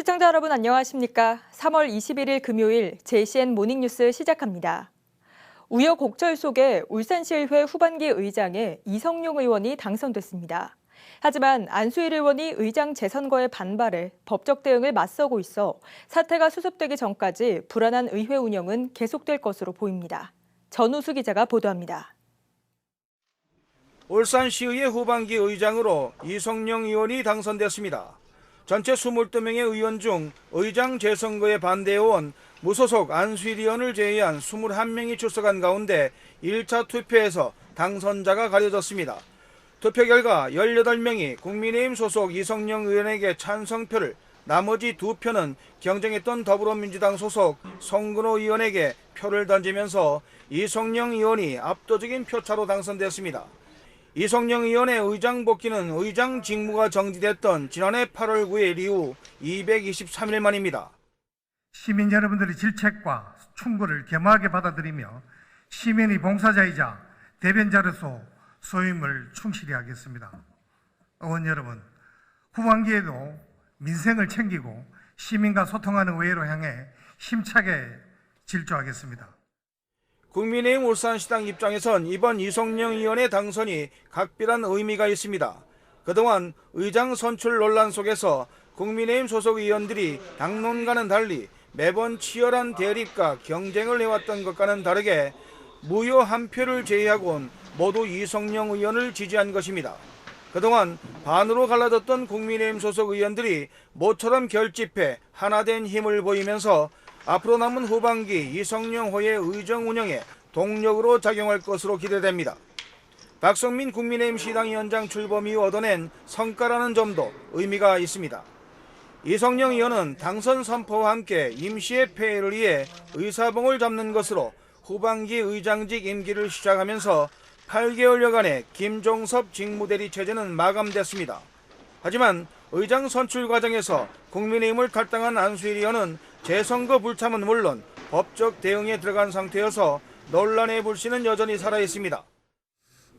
시청자 여러분 안녕하십니까? 3월 21일 금요일 JCN 모닝뉴스 시작합니다. 우여곡절 속에 울산시의회 후반기 의장에 이성용 의원이 당선됐습니다. 하지만 안수일 의원이 의장 재선거에 반발해 법적 대응을 맞서고 있어 사태가 수습되기 전까지 불안한 의회 운영은 계속될 것으로 보입니다. 전우수 기자가 보도합니다. 울산시의회 후반기 의장으로 이성용 의원이 당선됐습니다. 전체 22명의 의원 중 의장 재선거에 반대해온 무소속 안수일 의원을 제외한 21명이 출석한 가운데 1차 투표에서 당선자가 가려졌습니다. 투표 결과 18명이 국민의힘 소속 이성용 의원에게 찬성표를, 나머지 2표는 경쟁했던 더불어민주당 소속 송근호 의원에게 표를 던지면서 이성용 의원이 압도적인 표차로 당선됐습니다. 이성용 의원의 의장 복귀는 의장 직무가 정지됐던 지난해 8월 9일 이후 223일 만입니다. 시민 여러분들의 질책과 충고를 겸허하게 받아들이며 시민의 봉사자이자 대변자로서 소임을 충실히 하겠습니다. 의원 여러분, 후반기에도 민생을 챙기고 시민과 소통하는 의회로 향해 힘차게 질주하겠습니다. 국민의힘 울산시당 입장에선 이번 이성용 의원의 당선이 각별한 의미가 있습니다. 그동안 의장 선출 논란 속에서 국민의힘 소속 의원들이 당론과는 달리 매번 치열한 대립과 경쟁을 해왔던 것과는 다르게 무효 한 표를 제외하고는 모두 이성용 의원을 지지한 것입니다. 그동안 반으로 갈라졌던 국민의힘 소속 의원들이 모처럼 결집해 하나된 힘을 보이면서 앞으로 남은 후반기 이성용호의 의정 운영에 동력으로 작용할 것으로 기대됩니다. 박성민 국민의힘 시당위원장 출범 이후 얻어낸 성과라는 점도 의미가 있습니다. 이성용 의원은 당선 선포와 함께 임시의 폐해를 위해 의사봉을 잡는 것으로 후반기 의장직 임기를 시작하면서 8개월여간의 김종섭 직무대리 체제는 마감됐습니다. 하지만 의장 선출 과정에서 국민의힘을 탈당한 안수일 의원은 재선거 불참은 물론 법적 대응에 들어간 상태여서 논란의 불씨는 여전히 살아있습니다.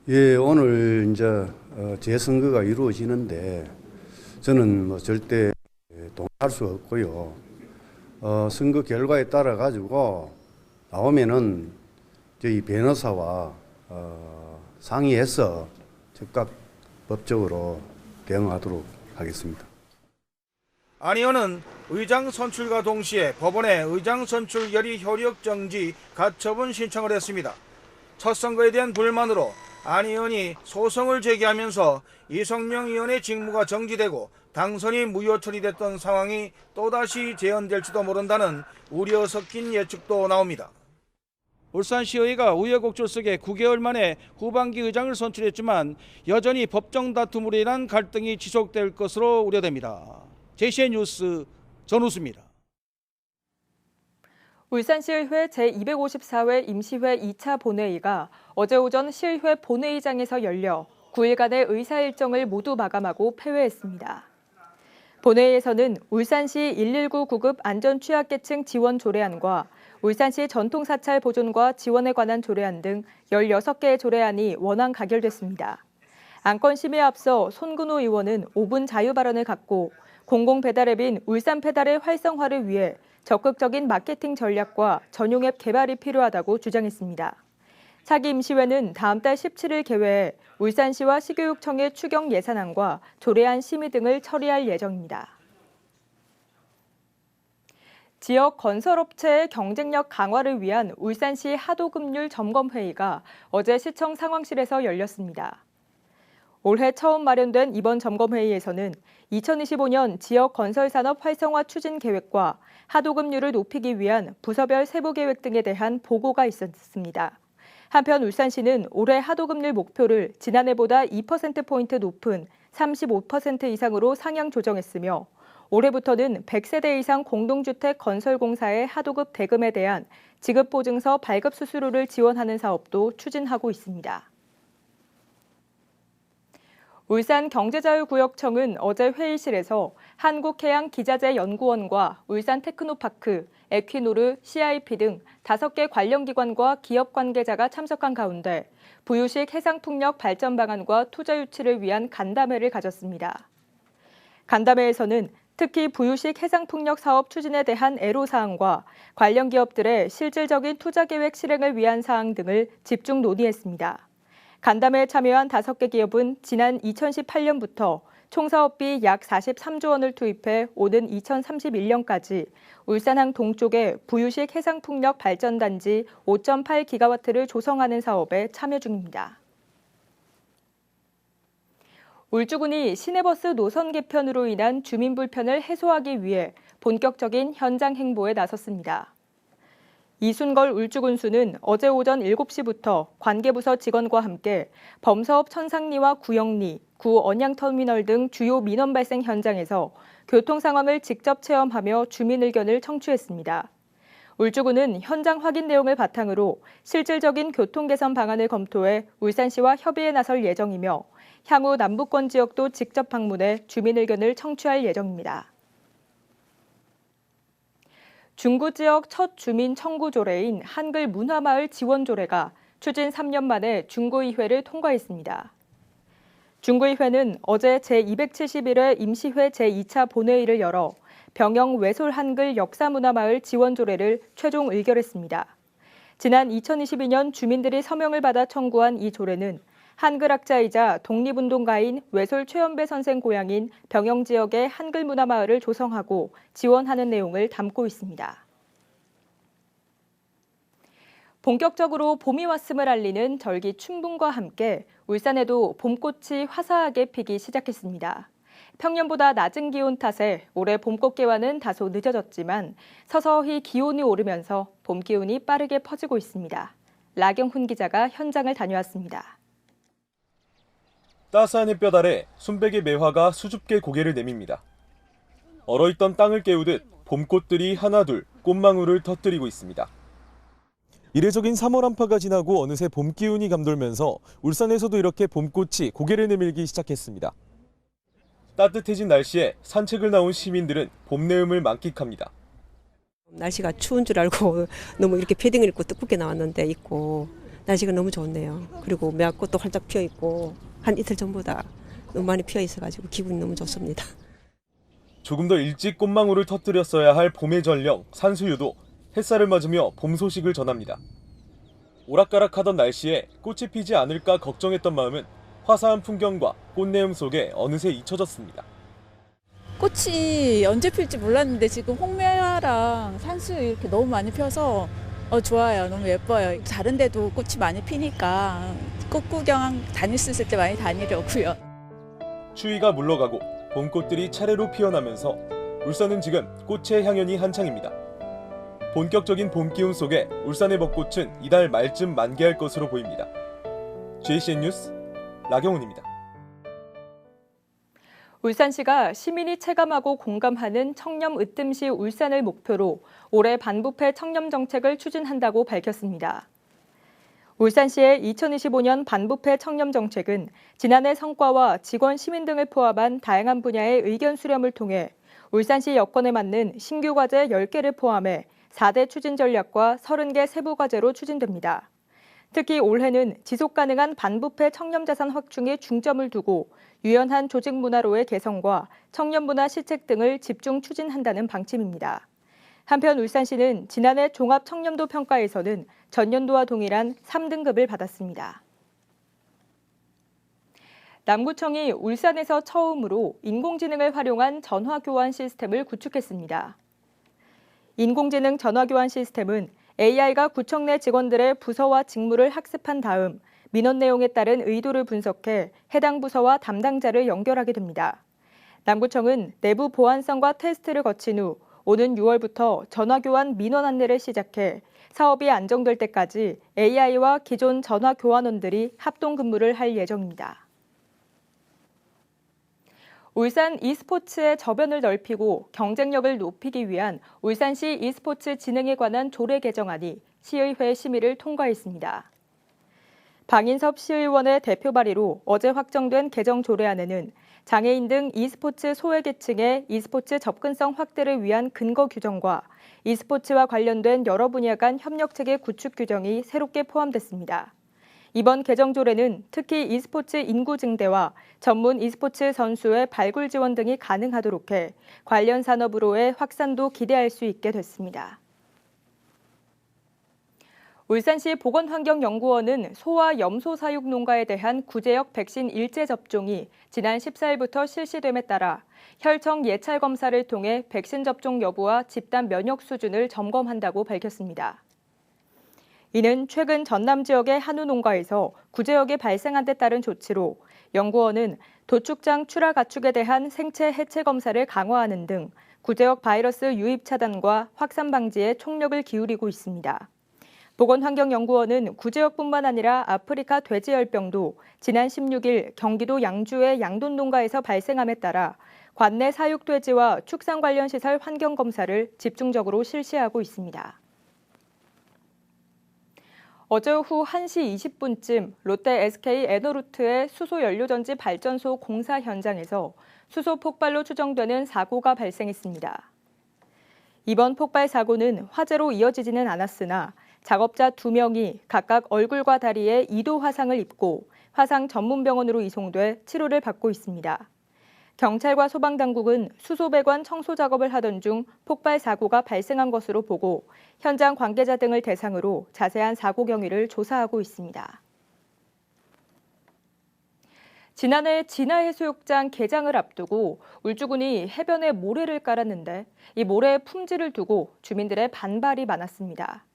예, 오늘 이제 재선거가 이루어지는데 저는 절대 동의할 수 없고요. 선거 결과에 따라 가지고 나오면은 저희 변호사와 상의해서 즉각 법적으로 대응하도록 하겠습니다. 안 의원은 의장 선출과 동시에 법원에 의장 선출 결의 효력 정지 가처분 신청을 했습니다. 첫 선거에 대한 불만으로 안 의원이 소송을 제기하면서 이성용 의원의 직무가 정지되고 당선이 무효 처리됐던 상황이 또다시 재현될지도 모른다는 우려 섞인 예측도 나옵니다. 울산시의회가 우여곡절 속에 9개월 만에 후반기 의장을 선출했지만 여전히 법정 다툼으로 인한 갈등이 지속될 것으로 우려됩니다. JCN 뉴스 전우수입니다. 울산시의회 제254회 임시회 2차 본회의가 어제 오전 시의회 본회의장에서 열려 9일간의 의사 일정을 모두 마감하고 폐회했습니다. 본회의에서는 울산시 119 구급 안전취약계층 지원 조례안과 울산시 전통사찰 보존과 지원에 관한 조례안 등 16개의 조례안이 원안 가결됐습니다. 안건 심의에 앞서 손근호 의원은 5분 자유 발언을 갖고 공공배달앱인 울산배달의 활성화를 위해 적극적인 마케팅 전략과 전용 앱 개발이 필요하다고 주장했습니다. 차기 임시회는 다음 달 17일 개회해 울산시와 시교육청의 추경 예산안과 조례안 심의 등을 처리할 예정입니다. 지역 건설업체의 경쟁력 강화를 위한 울산시 하도급률 점검회의가 어제 시청 상황실에서 열렸습니다. 올해 처음 마련된 이번 점검회의에서는 2025년 지역 건설산업 활성화 추진 계획과 하도급률을 높이기 위한 부서별 세부 계획 등에 대한 보고가 있었습니다. 한편 울산시는 올해 하도급률 목표를 지난해보다 2%포인트 높은 35% 이상으로 상향 조정했으며 올해부터는 100세대 이상 공동주택 건설공사의 하도급 대금에 대한 지급보증서 발급 수수료를 지원하는 사업도 추진하고 있습니다. 울산경제자유구역청은 어제 회의실에서 한국해양기자재연구원과 울산테크노파크, 에퀴노르, CIP 등 5개 관련 기관과 기업 관계자가 참석한 가운데 부유식 해상풍력 발전 방안과 투자 유치를 위한 간담회를 가졌습니다. 간담회에서는 특히 부유식 해상풍력 사업 추진에 대한 애로사항과 관련 기업들의 실질적인 투자 계획 실행을 위한 사항 등을 집중 논의했습니다. 간담회에 참여한 5개 기업은 지난 2018년부터 총 사업비 약 43조 원을 투입해 오는 2031년까지 울산항 동쪽에 부유식 해상풍력 발전단지 5.8기가와트를 조성하는 사업에 참여 중입니다. 울주군이 시내버스 노선 개편으로 인한 주민 불편을 해소하기 위해 본격적인 현장 행보에 나섰습니다. 이순걸 울주군수는 어제 오전 7시부터 관계부서 직원과 함께 범사업 천상리와 구영리, 구 언양터미널 등 주요 민원 발생 현장에서 교통 상황을 직접 체험하며 주민 의견을 청취했습니다. 울주군은 현장 확인 내용을 바탕으로 실질적인 교통 개선 방안을 검토해 울산시와 협의에 나설 예정이며 향후 남부권 지역도 직접 방문해 주민 의견을 청취할 예정입니다. 중구 지역 첫 주민 청구 조례인 한글 문화마을 지원 조례가 추진 3년 만에 중구의회를 통과했습니다. 중구의회는 어제 제271회 임시회 제2차 본회의를 열어 병영 외솔 한글 역사문화마을 지원 조례를 최종 의결했습니다. 지난 2022년 주민들이 서명을 받아 청구한 이 조례는 한글학자이자 독립운동가인 외솔 최연배 선생 고향인 병영 지역의 한글문화마을을 조성하고 지원하는 내용을 담고 있습니다. 본격적으로 봄이 왔음을 알리는 절기 춘분과 함께 울산에도 봄꽃이 화사하게 피기 시작했습니다. 평년보다 낮은 기온 탓에 올해 봄꽃 개화는 다소 늦어졌지만 서서히 기온이 오르면서 봄 기운이 빠르게 퍼지고 있습니다. 라경훈 기자가 현장을 다녀왔습니다. 따스한 햇볕 아래 순백의 매화가 수줍게 고개를 내밉니다. 얼어있던 땅을 깨우듯 봄꽃들이 하나둘 꽃망울을 터뜨리고 있습니다. 이례적인 3월 한파가 지나고 어느새 봄 기운이 감돌면서 울산에서도 이렇게 봄꽃이 고개를 내밀기 시작했습니다. 따뜻해진 날씨에 산책을 나온 시민들은 봄 내음을 만끽합니다. 날씨가 추운 줄 알고 너무 이렇게 패딩을 입고 뜨겁게 나왔는데 입고 날씨가 너무 좋네요. 그리고 매화꽃도 활짝 피어 있고 한 이틀 전보다 너무 많이 피어 있어가지고 기분이 너무 좋습니다. 조금 더 일찍 꽃망울을 터뜨렸어야 할 봄의 전령 산수유도 햇살을 맞으며 봄 소식을 전합니다. 오락가락하던 날씨에 꽃이 피지 않을까 걱정했던 마음은 화사한 풍경과 꽃내음 속에 어느새 잊혀졌습니다. 꽃이 언제 필지 몰랐는데 지금 홍매화랑 산수 이렇게 너무 많이 펴서 좋아요. 너무 예뻐요. 다른 데도 꽃이 많이 피니까 꽃 구경 다닐 수 있을 때 많이 다니려고요. 추위가 물러가고 봄꽃들이 차례로 피어나면서 울산은 지금 꽃의 향연이 한창입니다. 본격적인 봄 기운 속에 울산의 벚꽃은 이달 말쯤 만개할 것으로 보입니다. JCN 뉴스 라경훈입니다. 울산시가 시민이 체감하고 공감하는 청렴 으뜸시 울산을 목표로 올해 반부패 청렴 정책을 추진한다고 밝혔습니다. 울산시의 2025년 반부패 청렴 정책은 지난해 성과와 직원 시민 등을 포함한 다양한 분야의 의견 수렴을 통해 울산시 여건에 맞는 신규 과제 10개를 포함해 4대 추진 전략과 30개 세부 과제로 추진됩니다. 특히 올해는 지속 가능한 반부패 청렴 자산 확충에 중점을 두고 유연한 조직 문화로의 개선과 청렴 문화 실책 등을 집중 추진한다는 방침입니다. 한편 울산시는 지난해 종합 청렴도 평가에서는 전년도와 동일한 3등급을 받았습니다. 남구청이 울산에서 처음으로 인공지능을 활용한 전화 교환 시스템을 구축했습니다. 인공지능 전화 교환 시스템은 AI가 구청 내 직원들의 부서와 직무를 학습한 다음 민원 내용에 따른 의도를 분석해 해당 부서와 담당자를 연결하게 됩니다. 남구청은 내부 보안성과 테스트를 거친 후 오는 6월부터 전화 교환 민원 안내를 시작해 사업이 안정될 때까지 AI와 기존 전화 교환원들이 합동 근무를 할 예정입니다. 울산 e스포츠의 저변을 넓히고 경쟁력을 높이기 위한 울산시 e스포츠 진흥에 관한 조례 개정안이 시의회 심의를 통과했습니다. 방인섭 시의원의 대표 발의로 어제 확정된 개정 조례안에는 장애인 등 e스포츠 소외계층의 e스포츠 접근성 확대를 위한 근거 규정과 e스포츠와 관련된 여러 분야 간 협력체계 구축 규정이 새롭게 포함됐습니다. 이번 개정조례는 특히 e스포츠 인구 증대와 전문 e스포츠 선수의 발굴 지원 등이 가능하도록 해 관련 산업으로의 확산도 기대할 수 있게 됐습니다. 울산시 보건환경연구원은 소와 염소 사육 농가에 대한 구제역 백신 일제 접종이 지난 14일부터 실시됨에 따라 혈청 예찰 검사를 통해 백신 접종 여부와 집단 면역 수준을 점검한다고 밝혔습니다. 이는 최근 전남 지역의 한우 농가에서 구제역이 발생한 데 따른 조치로 연구원은 도축장 출하 가축에 대한 생체 해체 검사를 강화하는 등 구제역 바이러스 유입 차단과 확산 방지에 총력을 기울이고 있습니다. 보건환경연구원은 구제역뿐만 아니라 아프리카 돼지열병도 지난 16일 경기도 양주의 양돈 농가에서 발생함에 따라 관내 사육 돼지와 축산 관련 시설 환경 검사를 집중적으로 실시하고 있습니다. 어제 오후 1시 20분쯤 롯데 SK 에너루트의 수소 연료전지 발전소 공사 현장에서 수소 폭발로 추정되는 사고가 발생했습니다. 이번 폭발 사고는 화재로 이어지지는 않았으나 작업자 2명이 각각 얼굴과 다리에 2도 화상을 입고 화상 전문병원으로 이송돼 치료를 받고 있습니다. 경찰과 소방당국은 수소 배관 청소 작업을 하던 중 폭발 사고가 발생한 것으로 보고 현장 관계자 등을 대상으로 자세한 사고 경위를 조사하고 있습니다. 지난해 진화해수욕장 개장을 앞두고 울주군이 해변에 모래를 깔았는데 이 모래의 품질을 두고 주민들의 반발이 많았습니다.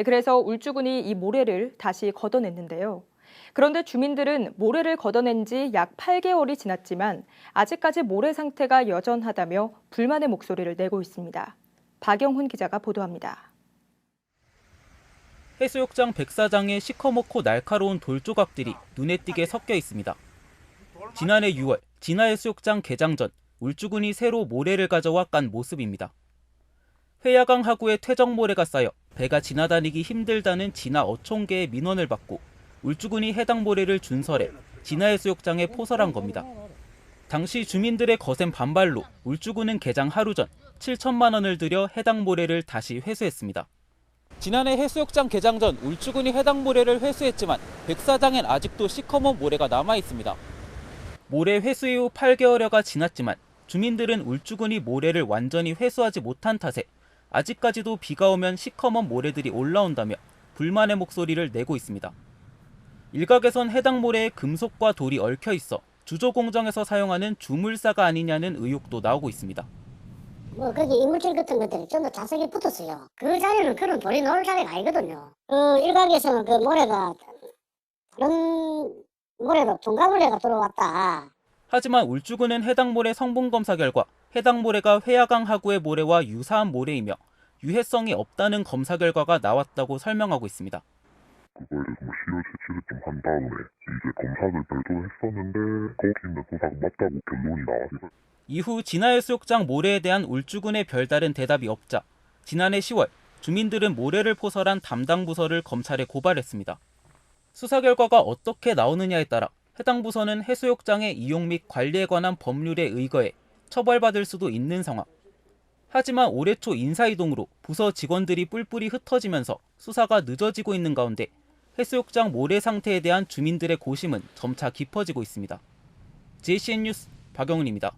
그래서 울주군이 이 모래를 다시 걷어냈는데요. 그런데 주민들은 모래를 걷어낸 지 약 8개월이 지났지만 아직까지 모래 상태가 여전하다며 불만의 목소리를 내고 있습니다. 박영훈 기자가 보도합니다. 해수욕장 백사장에 시커멓고 날카로운 돌 조각들이 눈에 띄게 섞여 있습니다. 지난해 6월 진화해수욕장 개장 전 울주군이 새로 모래를 가져와 깐 모습입니다. 회야강 하구에 퇴적 모래가 쌓여 배가 지나다니기 힘들다는 진화 어촌계의 민원을 받고 울주군이 해당 모래를 준설해 진화해수욕장에 포설한 겁니다. 당시 주민들의 거센 반발로 울주군은 개장 하루 전 7천만 원을 들여 해당 모래를 다시 회수했습니다. 지난해 해수욕장 개장 전 울주군이 해당 모래를 회수했지만 백사장엔 아직도 시커먼 모래가 남아 있습니다. 모래 회수 이후 8개월여가 지났지만 주민들은 울주군이 모래를 완전히 회수하지 못한 탓에 아직까지도 비가 오면 시커먼 모래들이 올라온다며 불만의 목소리를 내고 있습니다. 일각에선 해당 모래에 금속과 돌이 얽혀 있어 주조 공정에서 사용하는 주물사가 아니냐는 의혹도 나오고 있습니다. 거기 이물질 같은 것들이 좀 더 자석이 붙었어요. 그 자리는 그런 돌이 놓을 자리가 아니거든요. 일각에서는 그 모래가 다른 모래로 둔가모래가 들어왔다. 하지만 울주군은 해당 모래 성분 검사 결과 해당 모래가 회야강 하구의 모래와 유사한 모래이며 유해성이 없다는 검사 결과가 나왔다고 설명하고 있습니다. 그거에 대해서 시효 채취를 좀 한 다음에 이제 검사를 별도로 했었는데 거기 있는 수사가 맞다고 결론이 나왔어요. 이후 진화해수욕장 모래에 대한 울주군의 별다른 대답이 없자 지난해 10월 주민들은 모래를 포설한 담당 부서를 검찰에 고발했습니다. 수사 결과가 어떻게 나오느냐에 따라 해당 부서는 해수욕장의 이용 및 관리에 관한 법률에 의거해 처벌받을 수도 있는 상황. 하지만 올해 초 인사이동으로 부서 직원들이 뿔뿔이 흩어지면서 수사가 늦어지고 있는 가운데 해수욕장 모래 상태에 대한 주민들의 고심은 점차 깊어지고 있습니다. JCN 뉴스 박영훈입니다.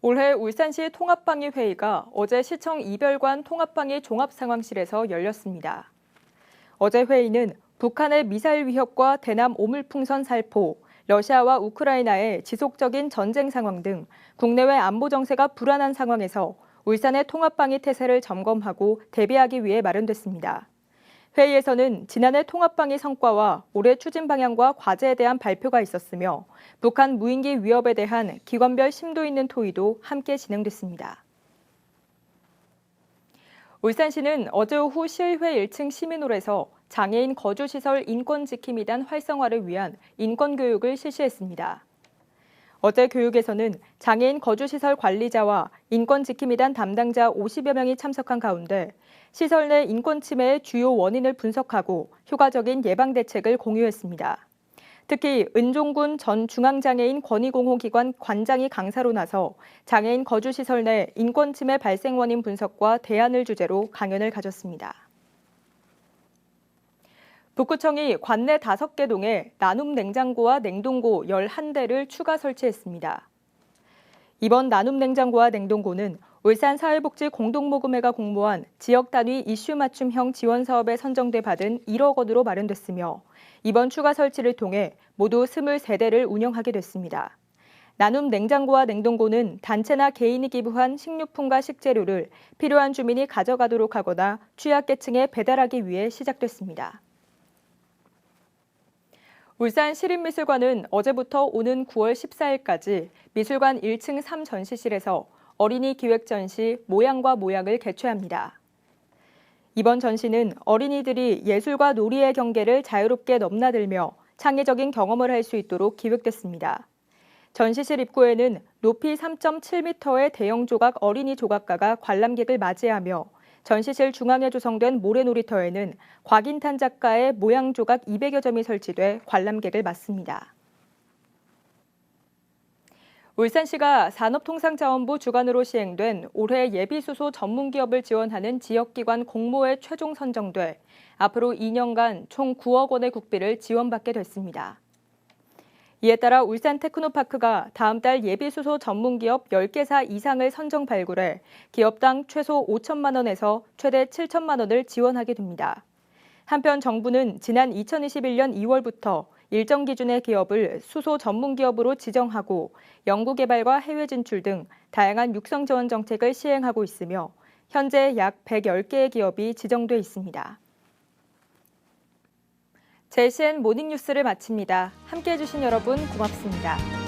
올해 울산시 통합방위 회의가 어제 시청 이별관 통합방위 종합상황실에서 열렸습니다. 어제 회의는 북한의 미사일 위협과 대남 오물풍선 살포, 러시아와 우크라이나의 지속적인 전쟁 상황 등 국내외 안보 정세가 불안한 상황에서 울산의 통합방위 태세를 점검하고 대비하기 위해 마련됐습니다. 회의에서는 지난해 통합방위 성과와 올해 추진 방향과 과제에 대한 발표가 있었으며 북한 무인기 위협에 대한 기관별 심도 있는 토의도 함께 진행됐습니다. 울산시는 어제 오후 시의회 1층 시민홀에서 장애인 거주시설 인권지킴이단 활성화를 위한 인권교육을 실시했습니다. 어제 교육에서는 장애인 거주시설 관리자와 인권지킴이단 담당자 50여 명이 참석한 가운데 시설 내 인권침해의 주요 원인을 분석하고 효과적인 예방대책을 공유했습니다. 특히 은종군 전 중앙장애인 권익공호기관 관장이 강사로 나서 장애인 거주시설 내 인권침해 발생 원인 분석과 대안을 주제로 강연을 가졌습니다. 북구청이 관내 5개 동에 나눔 냉장고와 냉동고 11대를 추가 설치했습니다. 이번 나눔 냉장고와 냉동고는 울산사회복지공동모금회가 공모한 지역 단위 이슈 맞춤형 지원 사업에 선정돼 받은 1억 원으로 마련됐으며 이번 추가 설치를 통해 모두 23대를 운영하게 됐습니다. 나눔 냉장고와 냉동고는 단체나 개인이 기부한 식료품과 식재료를 필요한 주민이 가져가도록 하거나 취약계층에 배달하기 위해 시작됐습니다. 울산시립미술관은 어제부터 오는 9월 14일까지 미술관 1층 3전시실에서 어린이 기획 전시 모양과 모양을 개최합니다. 이번 전시는 어린이들이 예술과 놀이의 경계를 자유롭게 넘나들며 창의적인 경험을 할 수 있도록 기획됐습니다. 전시실 입구에는 높이 3.7m의 대형 조각 어린이 조각가가 관람객을 맞이하며 전시실 중앙에 조성된 모래놀이터에는 곽인탄 작가의 모양 조각 200여 점이 설치돼 관람객을 맞습니다. 울산시가 산업통상자원부 주관으로 시행된 올해 예비수소 전문기업을 지원하는 지역기관 공모에 최종 선정돼 앞으로 2년간 총 9억 원의 국비를 지원받게 됐습니다. 이에 따라 울산테크노파크가 다음 달 예비수소 전문기업 10개사 이상을 선정 발굴해 기업당 최소 5천만 원에서 최대 7천만 원을 지원하게 됩니다. 한편 정부는 지난 2021년 2월부터 일정 기준의 기업을 수소 전문기업으로 지정하고 연구개발과 해외 진출 등 다양한 육성 지원 정책을 시행하고 있으며 현재 약 110개의 기업이 지정돼 있습니다. JCN 모닝뉴스를 마칩니다. 함께해 주신 여러분 고맙습니다.